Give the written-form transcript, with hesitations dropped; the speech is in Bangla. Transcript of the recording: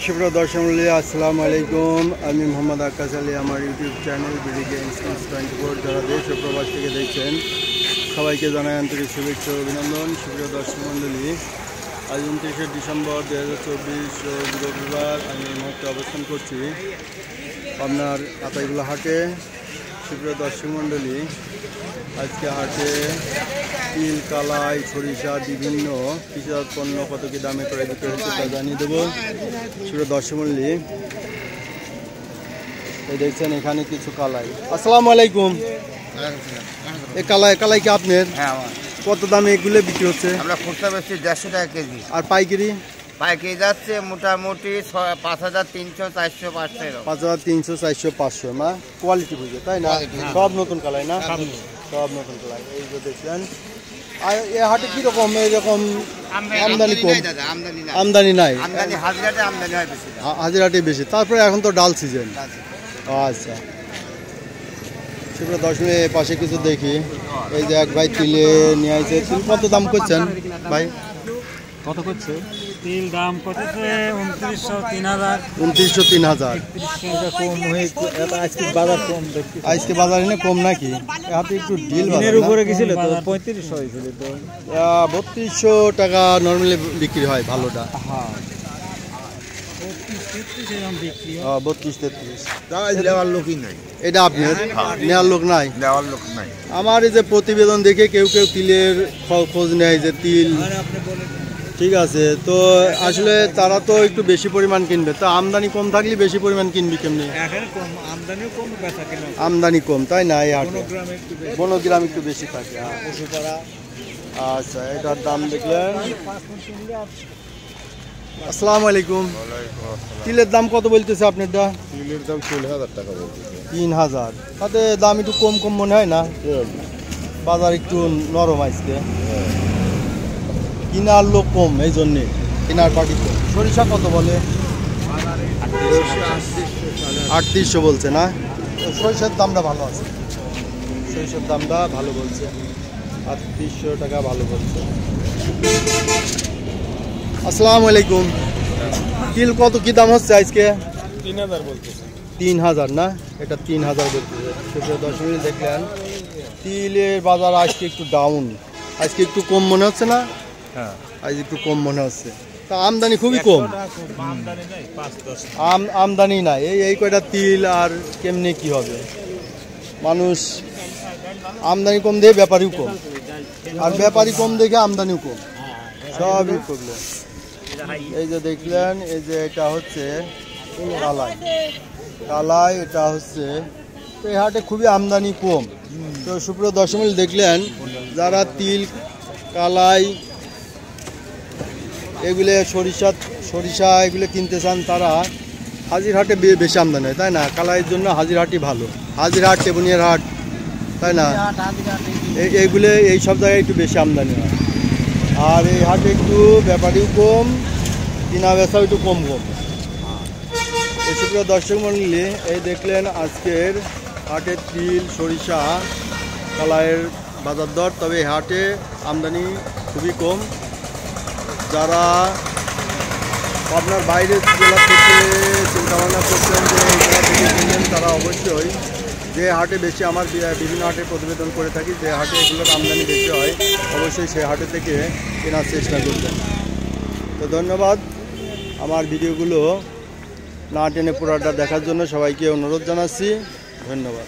সুপ্রিয় দর্শক মণ্ডলী, আসসালামু আলাইকুম। আমি মোহাম্মদ আকাশ আলী। আমার ইউটিউব চ্যানেল বিডি গেমস 24 যারা দেশ ও প্রবাস থেকে দেখছেন সবাইকে জানাই আন্তরিক শুভেচ্ছা ও অভিনন্দন। সুপ্রিয় দর্শক মণ্ডলী, আজ 29শে ডিসেম্বর 2024 বৃহস্পতিবার আমি এই মুহূর্তে অবস্থান করছি আপনার আতাইগুলা হাটে। সুপ্রিয় দর্শক মণ্ডলী, আজকে হাটে তিল, কালাই, সরিষা, বিভিন্ন কৃষিজাত পণ্য কত কি দামে করে দিতে হচ্ছে তা জানিয়ে দেবো। সুপ্রিয় দর্শক মণ্ডলী, এই দেখছেন এখানে কিছু কালাই। আসসালামু আলাইকুম। এই কালাই কি আপনার? কত দামে এগুলো বিক্রি হচ্ছে? আমরা খুচরা বেশি 150 টাকা কেজি। আর পাইকারি? পাইকারি যাচ্ছে মোটামুটি 5300, 400, 500। 5300, 400, 500 না? কোয়ালিটি বুঝে, তাই না? সব নতুন কালাই না? সব নতুন কালাই। এই যে দেখছেন আর এই হাটে কিরকম এরকম আমদানি কম? আমদানি নাই, হাজিরাটে বেশি। তারপরে এখন তো ডাল সিজন। আচ্ছা, সুপ্রিয় দর্শক, পাশে কিছু দেখি। এই যে এক ভাই তিলে নিয়ে আসছে। তিল কত দাম করছেন ভাই? কত করছে তিল? দাম করতেছে 2900, 3000। 2900, 3000। আজকে বাজার কম দেখছি। আজকে বাজার এনে কম নাকি? হাতে একটু ডিল উপরে গেছিল তো 3500 হয়েছিল তো। 3200 টাকা নর্মালি বিক্রি হয় ভালোটা। হ্যাঁ, 32-33 এরকম বিক্রি হয়। 32-33। নেওয়ার লোকই নাই। এটা আপনার নেওয়ার লোক নাই? নেওয়ার লোক নাই। আমার এই যে প্রতিবেদন দেখে কেউ তিলের খোঁজ নেয় যে তিল ঠিক আছে, তো আসলে তারা তো একটু বেশি পরিমাণ কিনবে। তো আমদানি কম থাকলে বেশি পরিমাণ কিনবি কেমনি? আমদানি কম, তাই না? এই হাটে বনগ্রাম একটু বেশি থাকে। আচ্ছা, এটার দাম দেখলেন। আসসালামু আলাইকুম। তিলের দাম কত বলতেছে আপনারটা? তিলের দাম 3000 টাকা বলতেছে। 3000। তাতে দাম একটু কম মনে হয় না? বাজার একটু নরম আজকে, কিনার লোক কম, এই জন্যে কিনার পার্টি কম। সরিষা কত বলে? 3800 বলছে না? সরিষার দামটা ভালো আছে, সরিষার দামটা ভালো বলছে। 3800 টাকা ভালো বলছে। আসসালামু আলাইকুম। তিল কত কি দাম হচ্ছে আজকে? 3000 বলতেছে। 3000 না? এটা 3000 বলতেছে। সুপ্রিয় দর্শক, দেখলেন তিলের বাজার আজকে একটু ডাউন, আজকে একটু কম মনে হচ্ছে না? হ্যাঁ, আজ একটু কম মনে হচ্ছে। তা আমদানি খুবই কম। আমদানি নাই। এই কয়টা তিল আর কেমনে কি হবে? মানুষ আমদানি কম দেখে ব্যাপারীও কম, আর ব্যাপারী কম দেখে আমদানিও কম, সবই প্রবলেম। এই যে দেখলেন, এই যে এটা হচ্ছে কালাই, এটা হচ্ছে, তো এই হাটে খুবই আমদানি কম। তো সুপ্রিয় দর্শক দেখলেন, যারা তিল, কালাই, এগুলো সরিষা এগুলো কিনতে চান তারা হাজিরহাটে বেশি আমদানি হয়, তাই না? কালাইয়ের জন্য হাজিরহাটই ভালো। হাজিরহাট, টেবুনিয়ার হাট, তাই না? এইগুলো এই সব জায়গায় একটু বেশি আমদানি হয়। আর এই হাটে একটু ব্যাপারীও কম, কিনা বেচাও একটু কম। এই সুপ্রিয় দর্শক মণ্ডলী, এই দেখলেন আজকের হাটে তিল, সরিষা, কালাইয়ের বাজার দর। তবে এই হাটে আমদানি খুবই কম। যারা আপনার বাইরের জেলা থেকে চিন্তাভাবনা করছেন যে এই জেলা থেকে কিনবেন, তারা অবশ্যই যে হাটে বেশি, আমার বিভিন্ন হাটে প্রতিবেদন করে থাকি, যে হাটে এগুলোর আমদানি বেশি হয়, অবশ্যই সেই হাটে থেকে কেনার চেষ্টা করবেন। তো ধন্যবাদ। আমার ভিডিওগুলো না টেনে পুরোটা দেখার জন্য সবাইকে অনুরোধ জানাচ্ছি। ধন্যবাদ।